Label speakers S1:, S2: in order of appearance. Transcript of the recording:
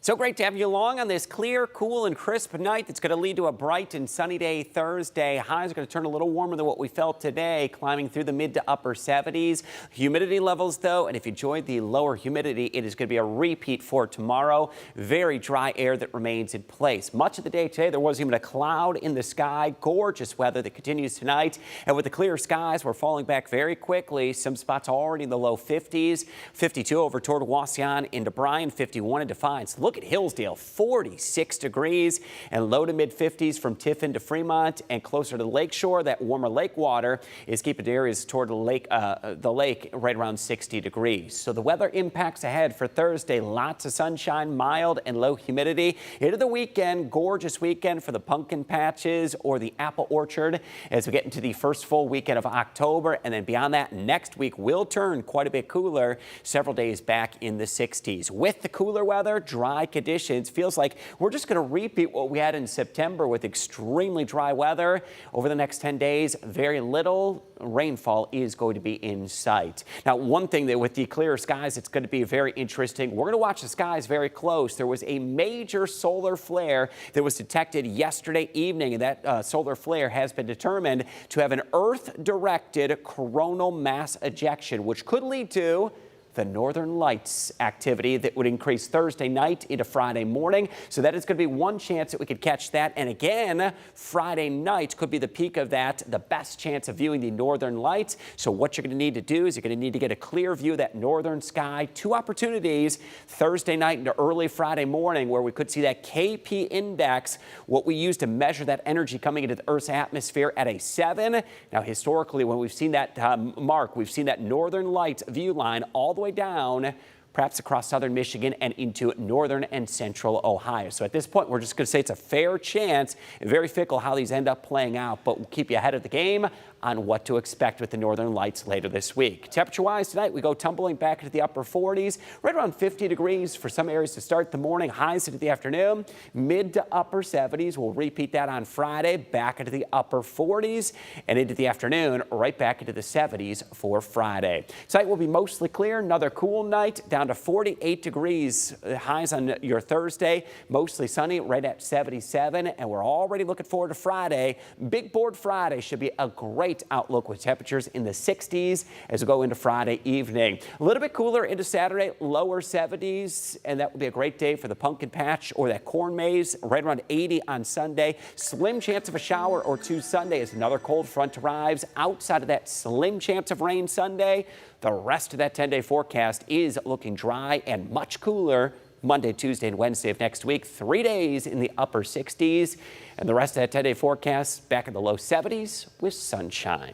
S1: So great to have you along on this clear, cool, and crisp night that's going to lead to a bright and sunny day Thursday. Highs are going to turn a little warmer than what we felt today, climbing through the mid to upper 70s. Humidity levels, though, and if you enjoyed the lower humidity, it is going to be a repeat for tomorrow. Very dry air that remains in place. Much of the day today, there wasn't even a cloud in the sky. Gorgeous weather that continues tonight. And with the clear skies, we're falling back very quickly. Some spots already in the low 50s. 52 over toward Wasion into Bryan, 51 in Defiance. Look at Hillsdale, 46 degrees, and low to mid 50s from Tiffin to Fremont and closer to the lakeshore. That warmer lake water is keeping areas toward the lake right around 60 degrees. So the weather impacts ahead for Thursday. Lots of sunshine, mild and low humidity. Into the weekend, gorgeous weekend for the pumpkin patches or the apple orchard as we get into the first full weekend of October. And then beyond that, next week will turn quite a bit cooler, several days back in the 60s. With the cooler weather, dry conditions, feels like we're just going to repeat what we had in September with extremely dry weather. Over the next 10 days, very little rainfall is going to be in sight. Now, one thing that with the clear skies, it's going to be very interesting. We're going to watch the skies very close. There was a major solar flare that was detected yesterday evening, and that solar flare has been determined to have an Earth-directed coronal mass ejection, which could lead to the Northern Lights activity that would increase Thursday night into Friday morning. So that is going to be one chance that we could catch that. And again, Friday night could be the peak of that, the best chance of viewing the Northern Lights. So what you're going to need to do is you're going to need to get a clear view of that northern sky. Two opportunities Thursday night into early Friday morning where we could see that KP index, what we use to measure that energy coming into the Earth's atmosphere, at a 7. Now, historically, when we've seen that mark, we've seen that Northern Lights view line all the way down, perhaps across southern Michigan and into northern and central Ohio. So at this point, we're just going to say it's a fair chance, very fickle how these end up playing out, but we'll keep you ahead of the game on what to expect with the Northern Lights later this week. Temperature-wise tonight, we go tumbling back into the upper 40s, right around 50 degrees for some areas to start the morning, highs into the afternoon, mid to upper 70s. We'll repeat that on Friday, back into the upper 40s, and into the afternoon, right back into the 70s for Friday. Tonight will be mostly clear, another cool night, down to 48 degrees, highs on your Thursday, mostly sunny, right at 77, and we're already looking forward to Friday. Big Board Friday should be a great outlook with temperatures in the 60s as we go into Friday evening. A little bit cooler into Saturday, lower 70s, and that will be a great day for the pumpkin patch or that corn maze, right around 80 on Sunday. Slim chance of a shower or two Sunday as another cold front arrives. Outside of that slim chance of rain Sunday, the rest of that 10-day forecast is looking dry and much cooler Monday, Tuesday, and Wednesday of next week. 3 days in the upper 60s. And the rest of that 10-day forecast back in the low 70s with sunshine.